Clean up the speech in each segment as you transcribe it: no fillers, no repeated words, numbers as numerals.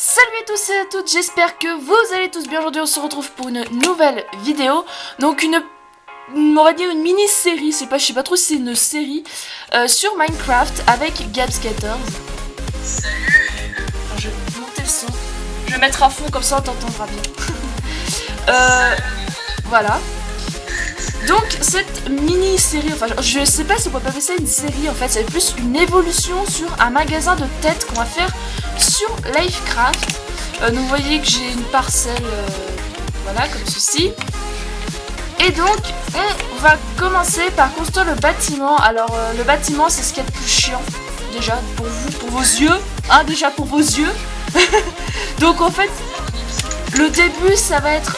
Salut à tous et à toutes, j'espère que vous allez tous bien. Aujourd'hui on se retrouve pour une nouvelle vidéo. Donc on va dire une mini-série, je sais pas trop si c'est une série sur Minecraft avec Gabscaters. Salut. Alors, je vais monter le son, je vais mettre à fond comme ça on t'entendra bien. Voilà. Donc cette mini-série, enfin je sais pas si on peut appeler ça une série en fait, c'est plus une évolution sur un magasin de têtes qu'on va faire sur Livecraft. Donc vous voyez que j'ai une parcelle, voilà, comme ceci. Et donc on va commencer par construire le bâtiment. Alors le bâtiment c'est ce qu'il y a de plus chiant, déjà pour vous, pour vos yeux, hein, déjà pour vos yeux. Donc en fait, le début ça va être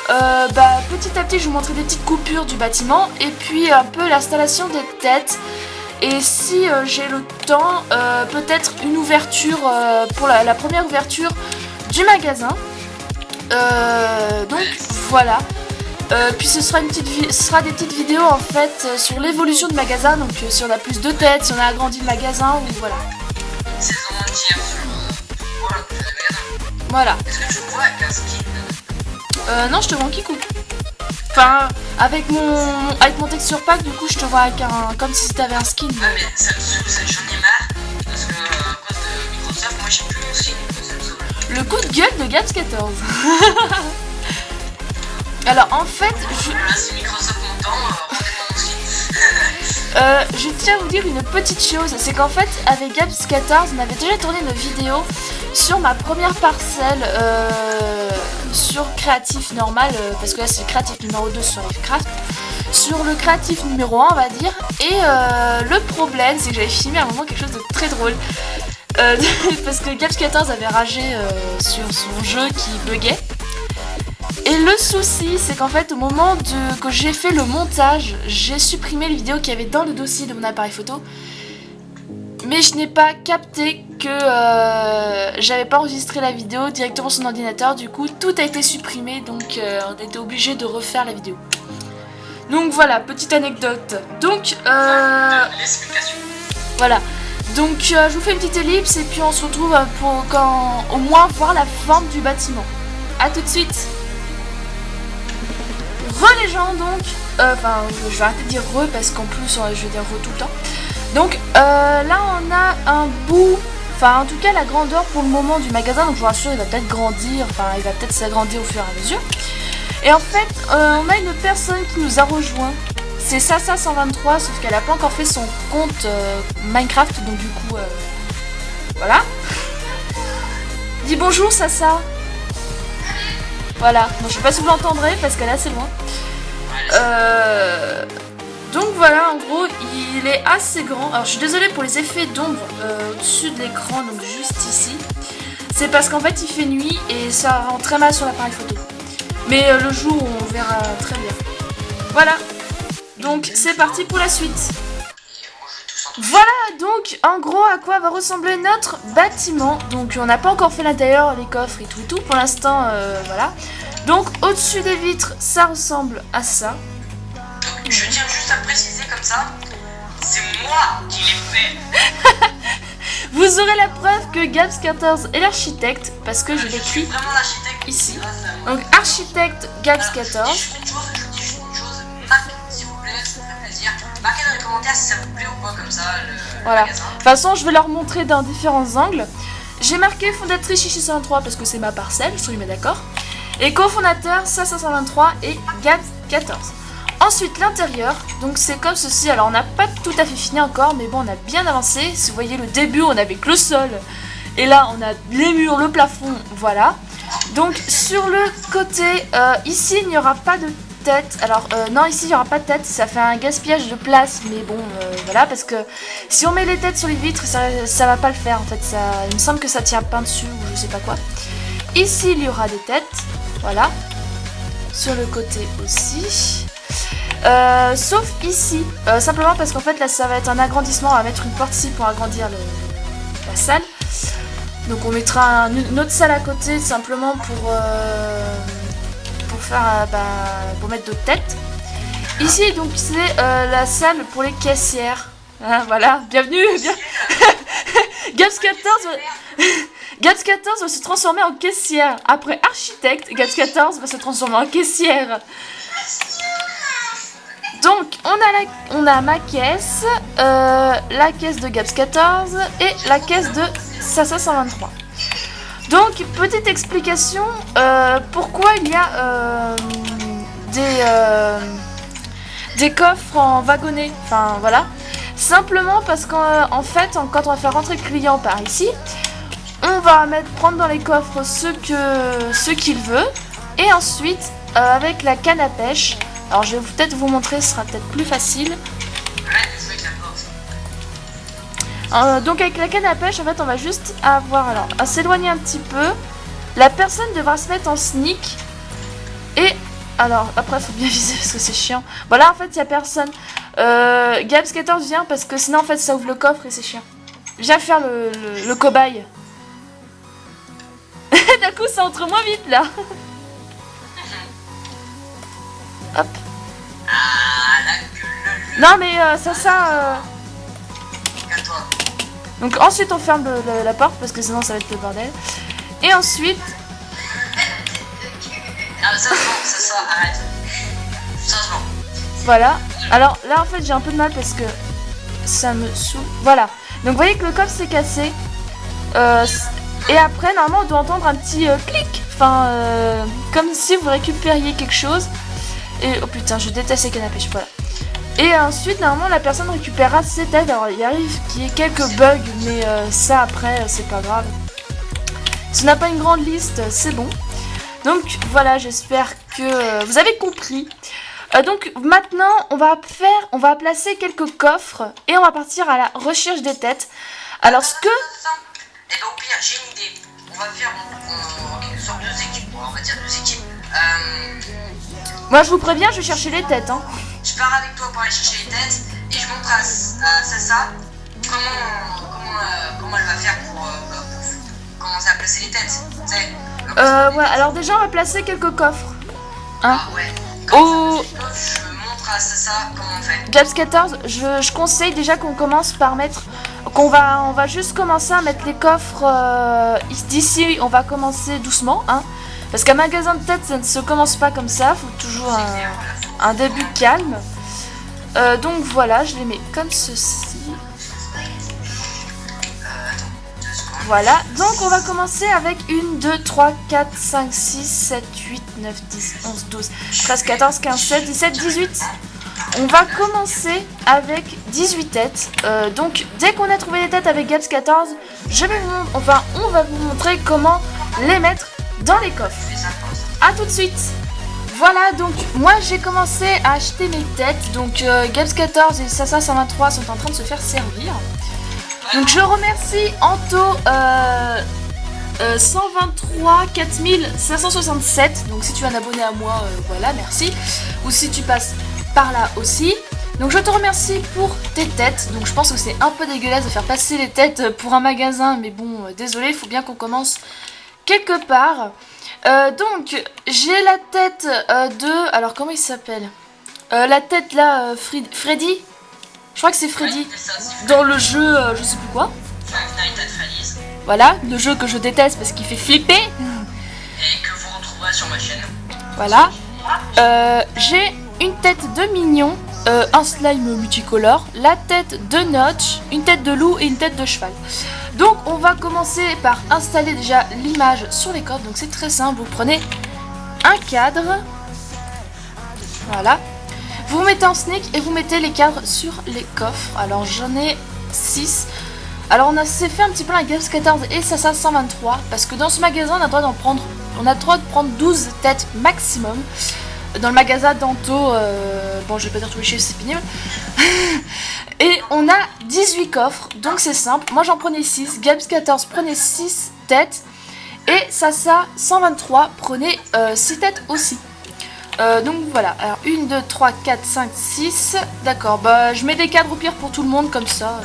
petit à petit je vous montrer des petites coupures du bâtiment et puis un peu l'installation des têtes. Et si j'ai le temps, peut-être une ouverture pour la première ouverture du magasin. Donc voilà. Puis ce sera des petites vidéos en fait sur l'évolution du magasin. Donc si on a plus de têtes, si on a agrandi le magasin ou voilà. Saison entière sur le magasin. Voilà. Est-ce que tu me vois avec un skin? Non, je te vois en Kikou. Enfin, avec mon texture pack, du coup, je te vois avec comme si t'avais un skin. Ouais, mais ça me saoule, j'en ai marre. Parce que à cause de Microsoft, moi j'ai plus mon skin, ça me saoule. Le coup de gueule de Gabscaters. Alors, en fait, Là, si Microsoft m'entend, rendez-moi mon skin. je tiens à vous dire une petite chose, c'est qu'en fait, avec Gabscaters, on avait déjà tourné une vidéo sur ma première parcelle sur créatif normal, parce que là c'est le créatif numéro 2 sur Livecraft, sur le créatif numéro 1 on va dire, et le problème c'est que j'avais filmé à un moment quelque chose de très drôle, parce que Gabscaters avait ragé sur son jeu qui buguait. Et le souci, c'est qu'en fait, au moment que j'ai fait le montage, j'ai supprimé les vidéos qu'il y avait dans le dossier de mon appareil photo. Mais je n'ai pas capté que j'avais pas enregistré la vidéo directement sur son ordinateur. Du coup, tout a été supprimé, donc on a été obligé de refaire la vidéo. Donc voilà, petite anecdote. Donc, L'explication. voilà. Donc, je vous fais une petite ellipse et puis on se retrouve pour au moins voir la forme du bâtiment. A tout de suite. Les gens donc, enfin je vais arrêter de dire re parce qu'en plus je vais dire re tout le temps. Donc là on a un bout, enfin en tout cas la grandeur pour le moment du magasin, donc je vous rassure il va peut-être grandir, enfin il va peut-être s'agrandir au fur et à mesure. Et en fait on a une personne qui nous a rejoint, c'est Sasa123, sauf qu'elle n'a pas encore fait son compte Minecraft, donc du coup voilà. Dis bonjour Sasa. Voilà, bon, je sais pas si vous l'entendrez parce qu'elle est assez loin. Donc voilà, en gros, il est assez grand. Alors je suis désolée pour les effets d'ombre au-dessus de l'écran, donc juste ici. C'est parce qu'en fait il fait nuit et ça rend très mal sur l'appareil photo. Mais le jour on verra très bien. Voilà, donc c'est parti pour la suite. Voilà donc en gros à quoi va ressembler notre bâtiment. Donc on n'a pas encore fait l'intérieur, les coffres et tout pour l'instant, voilà. Donc au-dessus des vitres ça ressemble à ça. Donc je tiens juste à préciser comme ça, c'est moi qui l'ai fait. Vous aurez la preuve que Gabscaters est l'architecte parce que je l'écris vraiment l'architecte ici. grâce à moi. Donc architecte Gabscaters. Je dis juste une chose, marquez s'il vous plaît, ça me fait plaisir. Marquez dans les commentaires si ça vous plaît ou pas comme ça le Voilà. magasin. De toute façon, je vais leur montrer dans différents angles. J'ai marqué fondatrice Chichi 103 parce que c'est ma parcelle, je suis mais d'accord. Et cofondateur Sasa123 et Gabscaters. Ensuite, l'intérieur, donc c'est comme ceci. Alors, on n'a pas tout à fait fini encore, mais bon, on a bien avancé. Si vous voyez le début, on avait que le sol. Et là, on a les murs, le plafond, voilà. Donc, sur le côté, ici, il n'y aura pas de tête. Alors non, ici il n'y aura pas de tête, ça fait un gaspillage de place, mais bon voilà, parce que si on met les têtes sur les vitres ça va pas le faire en fait, il me semble que ça tient pas dessus ou je sais pas quoi. Ici il y aura des têtes, voilà, sur le côté aussi, sauf ici, simplement parce qu'en fait là ça va être un agrandissement, on va mettre une porte ici pour agrandir la salle. Donc on mettra une autre salle à côté simplement pour faire pour mettre d'autres têtes. Ici donc c'est la salle pour les caissières. Hein, voilà, bienvenue. Gabscaters Gabs 14 va se transformer en caissière. Après architecte, Gabs 14 va se transformer en caissière. Donc, on a ma caisse, la caisse de Gabs 14 et la caisse de Sasa 123. Donc, petite explication, pourquoi il y a des coffres en wagonnet. Enfin, voilà. Simplement parce qu'en fait, quand on va faire rentrer le client par ici, on va prendre dans les coffres ce qu'il veut. Et ensuite, avec la canne à pêche, alors je vais peut-être vous montrer, ce sera peut-être plus facile. Donc avec la canne à pêche, en fait, on va juste avoir, alors, à s'éloigner un petit peu. La personne devra se mettre en sneak. Et, alors, après, il faut bien viser parce que c'est chiant. Bon, là, en fait, il n'y a personne. Gabs 14 vient parce que sinon, en fait, ça ouvre le coffre et c'est chiant. Viens faire le cobaye. D'un coup, ça entre moins vite, là. Hop. Non, mais ça... Donc ensuite on ferme la porte parce que sinon ça va être le bordel. Et ensuite... Ah ça arrête. Changement. Voilà. Alors là en fait j'ai un peu de mal parce que ça me saoule. Voilà. Donc vous voyez que le coffre s'est cassé. Et après normalement on doit entendre un petit clic. Enfin comme si vous récupériez quelque chose. Et oh putain je déteste les cannes à pêche. Voilà. Et ensuite, normalement, la personne récupérera ses têtes. Alors, il arrive qu'il y ait quelques bugs, mais ça, après, c'est pas grave. Si on n'a pas une grande liste, c'est bon. Donc, voilà, j'espère que vous avez compris. Donc, maintenant, on va placer quelques coffres et on va partir à la recherche des têtes. Alors, ce que... Eh ben, au pire, j'ai une idée. On va faire une sorte de deux équipes. On va dire deux équipes. Moi, je vous préviens, je vais chercher les têtes, hein. Je pars avec toi pour aller chercher les têtes et je montre à Sasa comment elle va faire pour commencer à placer les têtes. Ouais, alors déjà on va placer quelques coffres. Hein. Ah ouais. Quand je montre à Sasa comment on fait. Gabs 14, je conseille déjà qu'on commence par mettre... on va juste commencer à mettre les coffres d'ici, on va commencer doucement, hein. Parce qu'un magasin de têtes, ça ne se commence pas comme ça, faut toujours un début calme. Donc voilà, je les mets comme ceci. Voilà, donc on va commencer avec 1, 2, 3, 4, 5, 6, 7, 8, 9, 10, 11, 12, 13, 14, 15, 16, 17, 18. On va commencer avec 18 têtes. Donc dès qu'on a trouvé les têtes avec Gabs 14, on va vous montrer comment les mettre dans les coffres. A tout de suite. Voilà, donc moi j'ai commencé à acheter mes têtes. Donc Gabs 14 et Sasa 123 sont en train de se faire servir. Donc je remercie Anto 123 4567. Donc si tu es un abonné à moi, voilà, merci. Ou si tu passes par là aussi. Donc je te remercie pour tes têtes. Donc je pense que c'est un peu dégueulasse de faire passer les têtes pour un magasin. Mais bon, désolé, il faut bien qu'on commence quelque part. Donc j'ai la tête de... Alors comment il s'appelle la tête là, Freddy. Je crois que c'est Freddy. Dans le jeu, je sais plus quoi. Voilà, le jeu que je déteste parce qu'il fait flipper. Et que vous retrouverez sur ma chaîne. Voilà. J'ai une tête de mignon, un slime multicolore, la tête de Notch, une tête de loup et une tête de cheval. Donc on va commencer par installer déjà l'image sur les coffres. Donc c'est très simple, vous prenez un cadre. Voilà. Vous vous mettez en sneak et vous mettez les cadres sur les coffres. Alors j'en ai 6. Alors s'est fait un petit peu la Gabs 14 et Sasa 123. Parce que dans ce magasin on a le droit de prendre 12 têtes maximum. Dans le magasin d'Anto, bon je vais pas dire tous les chiffres, c'est pénible. Et on a 18 coffres, donc c'est simple. Moi j'en prenais 6, Gabs 14 prenait 6 têtes. Et Sasa 123 prenait 6 têtes aussi. Donc voilà, alors 1, 2, 3, 4, 5, 6. D'accord, bah je mets des cadres au pire pour tout le monde comme ça.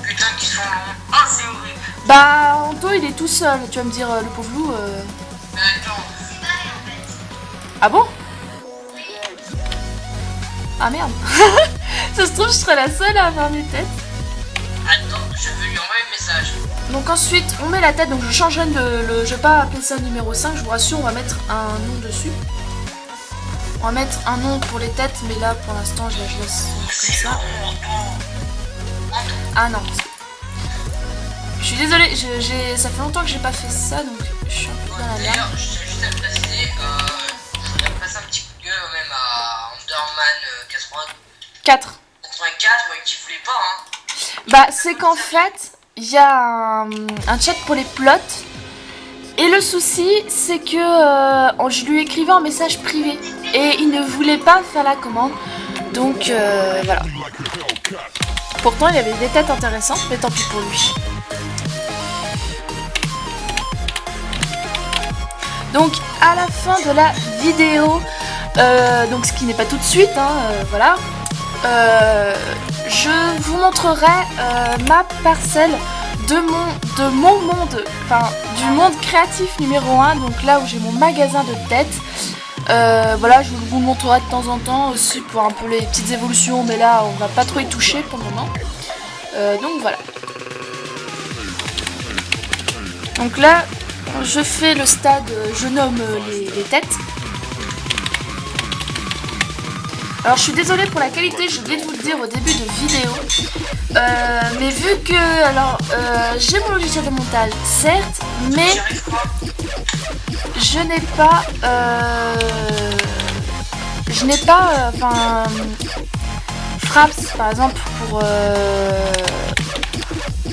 Putain qu'ils sont longs. Ah c'est horrible. Bah Anto il est tout seul, tu vas me dire le pauvre loup. Attends. Ah bon? Ah merde. Ça se trouve je serais la seule à avoir mes têtes. Attends, je vais lui envoyer un message. Donc ensuite, on met la tête, donc je changerai je vais pas appeler ça numéro 5, je vous rassure, on va mettre un nom dessus. On va mettre un nom pour les têtes, mais là pour l'instant je laisse comme ça. Ah non. Je suis désolée, ça fait longtemps que j'ai pas fait ça, donc je suis un peu dans la merde. D'ailleurs, je tiens juste à le préciser, je voudrais passer un petit coup de gueule même à Underman 4. 84, ouais, qui voulait pas, hein. Bah c'est qu'en fait, il y a un chat pour les plots. Et le souci, c'est que je lui écrivais un message privé. Et il ne voulait pas faire la commande. Donc voilà. Pourtant il avait des têtes intéressantes, mais tant pis pour lui. Donc à la fin de la vidéo, donc ce qui n'est pas tout de suite, hein, voilà, je vous montrerai ma parcelle de mon monde, enfin du monde créatif numéro 1, donc là où j'ai mon magasin de têtes. Voilà, je vous le montrerai de temps en temps aussi pour un peu les petites évolutions, mais là on va pas trop y toucher pour le moment. Donc voilà. Donc là, je fais le stade, je nomme les têtes. Alors je suis désolée pour la qualité, j'ai oublié de vous le dire au début de vidéo. Mais vu que, alors, j'ai mon logiciel de montage, certes, mais je n'ai pas, enfin, Fraps par exemple pour,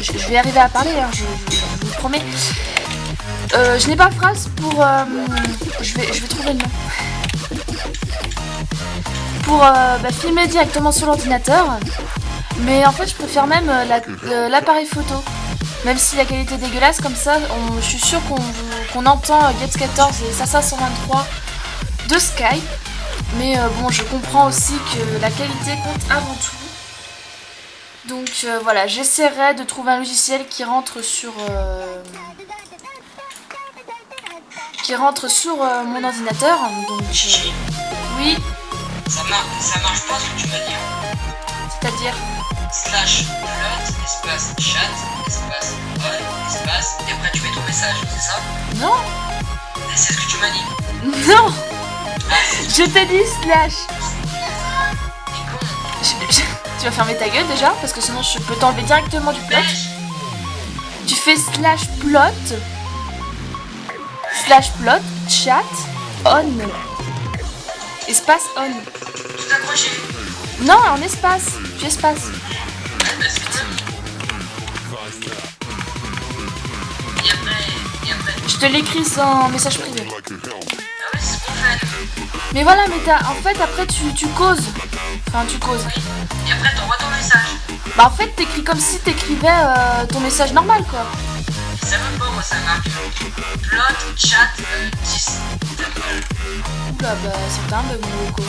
je vais arriver à parler, hein, je vous le promets. Je n'ai pas Fraps pour, je vais trouver le nom. Pour filmer directement sur l'ordinateur, mais en fait je préfère même l'appareil photo, même si la qualité est dégueulasse. Comme ça je suis sûre qu'on entend Gets14 et Sasa 123 de Skype, mais bon, je comprends aussi que la qualité compte avant tout. Donc voilà, j'essaierai de trouver un logiciel qui rentre sur mon ordinateur. Donc oui. Ça marche pas ce que tu m'as dit. C'est-à-dire /plot, espace chat, espace on, espace, et après tu mets ton message, c'est ça? Non. C'est ce que tu m'as dit. Non. Je t'ai dit slash. Tu vas fermer ta gueule déjà, parce que sinon je peux t'enlever directement du plot. Tu fais /plot, chat, on. Espace on. Tout accroché. Non, en espace. Tu espaces. Et après. Je te l'écris sans message privé. Ah oui, c'est ce qu'on fait. Mais voilà, mais en fait après tu causes. Enfin tu causes. Oui. Et après t'envoies ton message. Bah en fait t'écris comme si t'écrivais ton message normal quoi. Ça veut pas, moi ça marche. Plot, chat, 10. Oula, bah c'est un bug mon loco.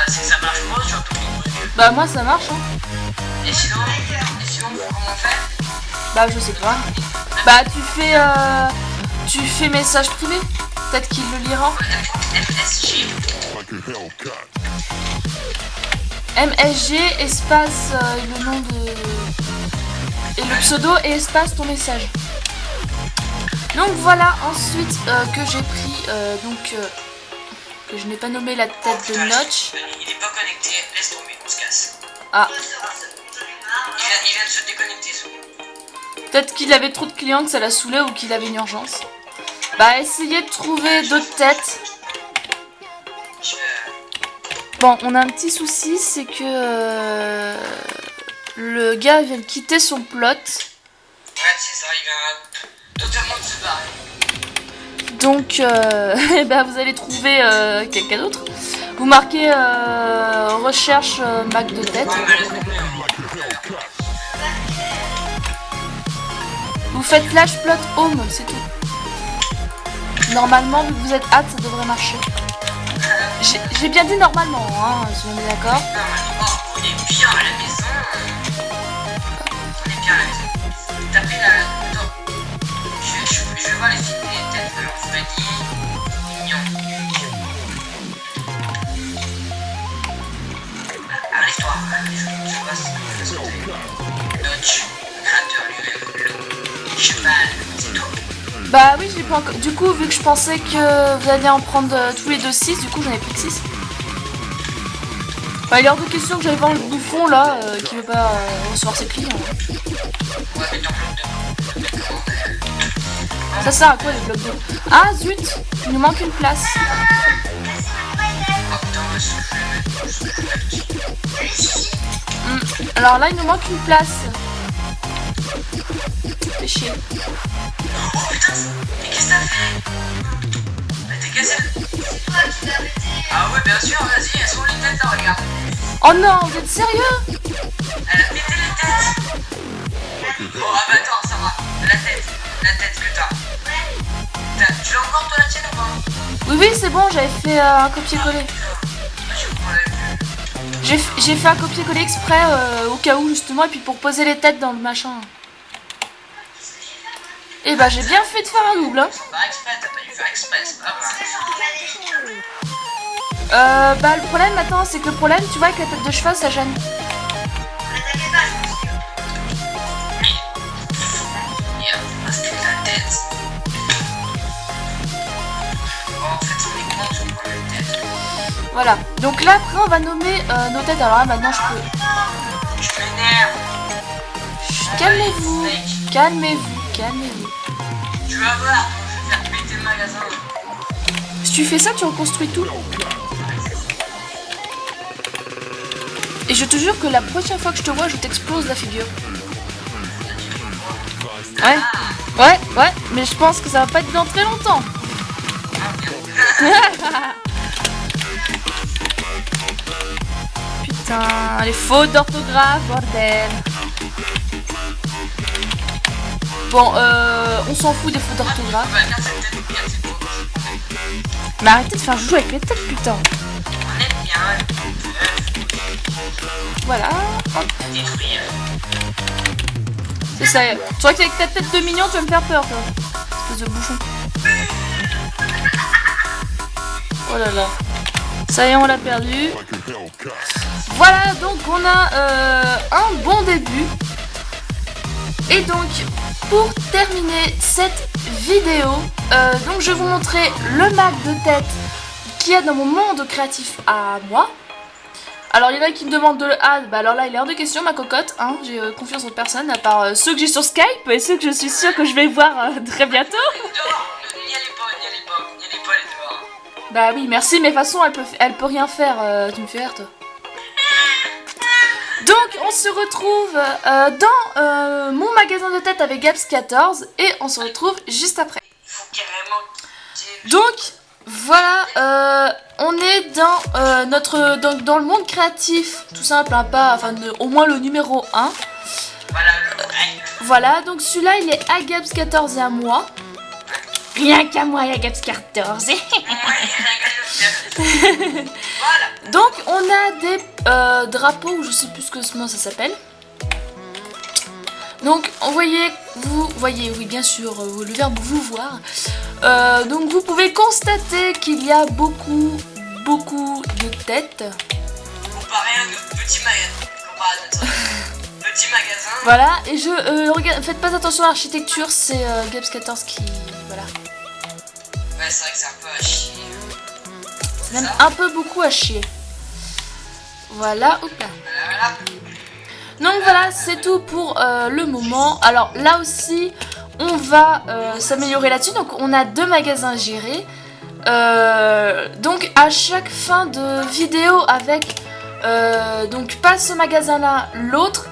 C'est que ça marche pas sur tout le truc. Bah moi ça marche hein. Et sinon comment on fait? Bah je sais pas. Bah tu fais message privé. Peut-être qu'il le lira. MSG. MSG espace le nom de... et le pseudo et espace ton message. Donc voilà, ensuite que j'ai pris que je n'ai pas nommé la tête de Notch. Il est pas connecté, laisse tomber, on se casse. Ah. Il vient de se déconnecter. Peut-être qu'il avait trop de clients, que ça l'a saoulé ou qu'il avait une urgence. Bah essayez de trouver d'autres têtes. Bon, on a un petit souci, c'est que le gars vient de quitter son plot. Ouais, c'est ça, il vient totalement de se barrer. Donc, bah, vous allez trouver quelqu'un d'autre. Vous marquez recherche Mac de tête. Vous faites /plot home, c'est tout. Normalement, vu que vous êtes hâte, ça devrait marcher. J'ai bien dit normalement, hein, si on est d'accord. On est bien à la maison. On est bien à la maison. Tapez la... Attends. Je vais voir les filles des têtes. Alors, Freddy, mignon. Arrive-toi. Je vois ce que je fais sauter. Dodge, créateur lui-même. Bah oui, j'ai pas encore. Du coup, vu que je pensais que vous alliez en prendre tous les deux 6, du coup j'en ai pris que 6. Bah, il est hors de question que j'aille voir le bouffon là qui veut pas recevoir ses clients. Ouais, mais ton bloc de commande. Ça sert à quoi les blocs d'eau? Ah zut, il nous manque une place. Oh putain, je vais mettre aussi. Alors là, il nous manque une place. Fais chier. Oh putain, mais qu'est-ce que t'as fait? Elle t'es cassée. Ah ouais, bien sûr, vas-y, elles sont les têtes là, regarde. Oh non, vous êtes sérieux? Elle a pété les têtes. Oh, ah bah attends, ça va. La tête que t'as. Tu l'as encore toi la tienne ou pas? Oui, oui, c'est bon, j'avais fait un copier-coller. J'ai fait un copier-coller exprès au cas où justement, et puis pour poser les têtes dans le machin. Et bah j'ai bien fait de faire un double. Hein. Pas exprès, t'as pas dû faire exprès, c'est pas grave. Bah le problème maintenant, c'est que le problème, tu vois, avec la tête de cheval, ça gêne. Voilà, donc là après on va nommer nos têtes. Alors là maintenant je peux. Je m'énerve. Calmez-vous, calmez-vous, calmez-vous. Tu vas voir, je vais faire péter le magasin. Si tu fais ça, tu reconstruis tout. Et je te jure que la prochaine fois que je te vois, je t'explose la figure. Ouais, mais je pense que ça va pas être dans très longtemps. Putain, les fautes d'orthographe, bordel. Bon, on s'en fout des fautes d'orthographe. Mais arrêtez de faire jouer avec les têtes, putain. Voilà. Hop. C'est ça. Tu vois qu'avec ta tête de mignon, tu vas me faire peur, toi. Espèce de bouchon. Oh là là. Ça y est, on l'a perdu. Voilà, donc on a un bon début. Et donc, pour terminer cette vidéo, donc je vais vous montrer le Mac de tête qu'il y a dans mon monde créatif à moi. Alors il y en a qui me demandent de le add, bah alors là il est hors de question ma cocotte, hein, j'ai confiance en personne à part ceux que j'ai sur Skype et ceux que je suis sûre que je vais voir très bientôt. N'y allez pas les dehors. Bah oui merci, mais de toute façon elle peut rien faire, tu me fais rire toi. Donc on se retrouve dans mon magasin de tête avec Gaps14 et on se retrouve juste après. Donc voilà, on est dans dans le monde créatif, tout simple, hein, pas, enfin au moins le numéro 1. Voilà, donc celui-là il est à Gaps14 et à moi. Rien qu'à moi et à Gaps14. Donc on a des drapeaux, ou je sais plus comment ça s'appelle. Donc vous voyez, oui bien sûr, le verbe vous voir. Donc vous pouvez constater qu'il y a beaucoup de têtes. Comparé à notre petit magasin. Voilà, et faites pas attention à l'architecture, c'est Gaps14 qui... voilà. Ouais, c'est vrai que c'est un peu à chier. C'est même un peu beaucoup à chier. Voilà, hop là. Voilà. Donc voilà, c'est tout pour le moment. Alors là aussi, on va s'améliorer là-dessus. Donc on a 2 magasins gérés. Donc à chaque fin de vidéo avec donc pas ce magasin-là, l'autre,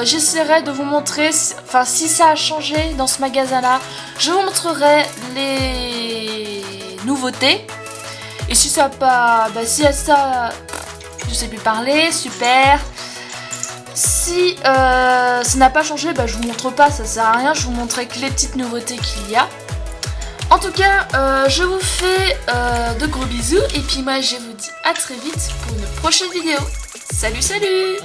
j'essaierai de vous montrer, enfin si ça a changé dans ce magasin-là, je vous montrerai les nouveautés. Et si ça a pas, bah si ça, je sais plus parler, super. Si ça n'a pas changé, bah, je vous montre pas, ça sert à rien, je vous montrerai que les petites nouveautés qu'il y a. En tout cas, je vous fais de gros bisous et puis moi je vous dis à très vite pour une prochaine vidéo. Salut, salut!